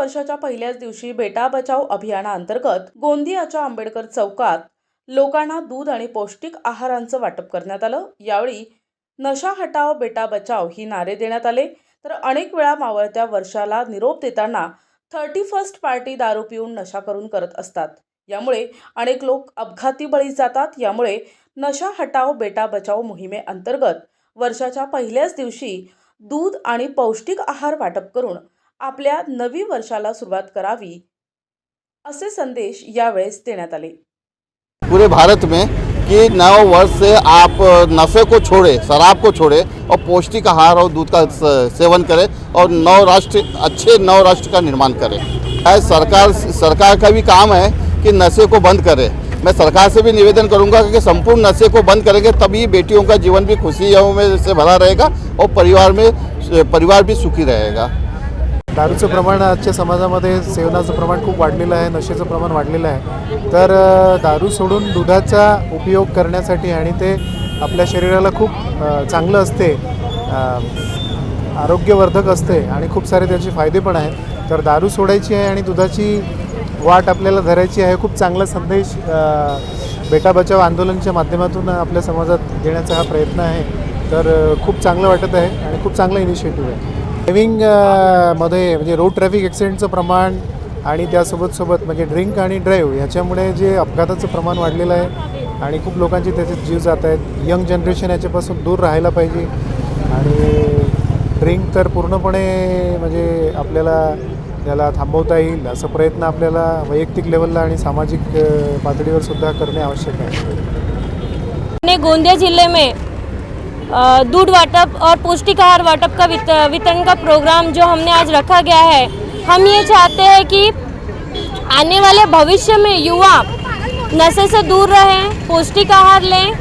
वर्षाच्या पहिल्याच दिवशी बेटा बचाव अभियानाअंतर्गत गोंदियाच्या आंबेडकर चौकात लोकांना दूध आणि पौष्टिक आहारांचं वाटप करण्यात आलं। यावेळी नशा हटाओ बेटा बचाओ ही नारे देण्यात आले। तर अनेक वेळा मावळत्या वर्षाला निरोप देताना 31st पार्टी दारू पिऊन नशा करून करत असतात। यामुळे अनेक लोक अपघाती बळी जातात। यामुळे नशा हटाओ बेटा बचाओ मोहिमेअंतर्गत वर्षाच्या पहिल्याच दिवशी दूध आणि पौष्टिक आहार वाटप करून आपल्या नवी वर्षाला सुरुवात करावी असे संदेश यावेळेस देण्यात आले। पूरे भारत में कि नव वर्ष से आप नशे को छोड़े, शराब को छोड़े और पौष्टिक आहार और दूध का सेवन करें और अच्छे नव राष्ट्र का निर्माण करें। सरकार का भी काम है कि नशे को बंद करे। मैं सरकार से भी निवेदन करूंगा कि संपूर्ण नशे को बंद करेंगे तभी बेटियों का जीवन भी खुशियों में से भरा रहेगा और परिवार भी सुखी रहेगा। दारूचं प्रमाण आजच्या समाजामध्ये सेवनाचं प्रमाण खूप वाढलेलं आहे, नशेचं प्रमाण वाढलेलं आहे। तर दारू सोडून दुधाचा उपयोग करण्यासाठी आणि ते आपल्या शरीराला खूप चांगलं असते, आरोग्यवर्धक असते आणि खूप सारे त्याचे फायदे पण आहेत। तर दारू सोडायची आहे आणि दुधाची वाट आपल्याला धरायची आहे। खूप चांगला संदेश बेटा बचाव आंदोलनाच्या माध्यमातून आपल्या समाजात देण्याचा हा प्रयत्न आहे। तर खूप चांगलं वाटत आहे आणि खूप चांगला इनिशिएटिव्ह आहे। ड्रायव्हिंग मध्ये म्हणजे रोड ट्रॅफिक ॲक्सिडेंटचं प्रमाण आणि त्यासोबत म्हणजे ड्रिंक आणि ड्राईव्ह ह्याच्यामुळे जे अपघाताचं प्रमाण वाढलेलं आहे आणि खूप लोकांचे त्याच्यात जीव जात आहेत। यंग जनरेशन याच्यापासून दूर राहायला पाहिजे आणि ड्रिंक तर पूर्णपणे म्हणजे आपल्याला याला थांबवता येईल असं प्रयत्न आपल्याला वैयक्तिक लेवलला आणि सामाजिक पातळीवर सुद्धा करणे आवश्यक आहे। गोंदिया जिले में दूध वाटप और पौष्टिक आहार वाटप का वितरण का प्रोग्राम जो हमने आज रखा गया है, हम ये चाहते हैं कि आने वाले भविष्य में युवा नशे से दूर रहें, पौष्टिक आहार लें।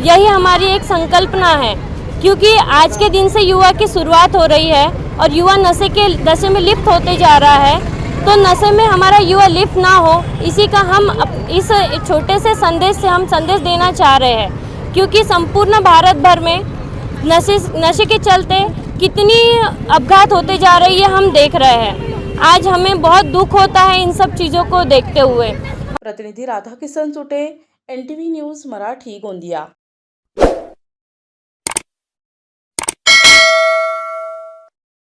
यही हमारी एक संकल्पना है, क्योंकि आज के दिन से युवा की शुरुआत हो रही है और युवा नशे में लिप्त होते जा रहा है। तो नशे में हमारा युवा लिप्त ना हो, इसी का हम इस छोटे से संदेश से हम संदेश देना चाह रहे हैं। क्योंकि संपूर्ण भारत भर में नशे के चलते कितनी अपघात होते जा रही है हम देख रहे हैं। आज हमें बहुत दुख होता है इन सब चीज़ों को देखते हुए। प्रतिनिधि राधाकिशन चुटे, NTV न्यूज़ मराठी, गोंदिया।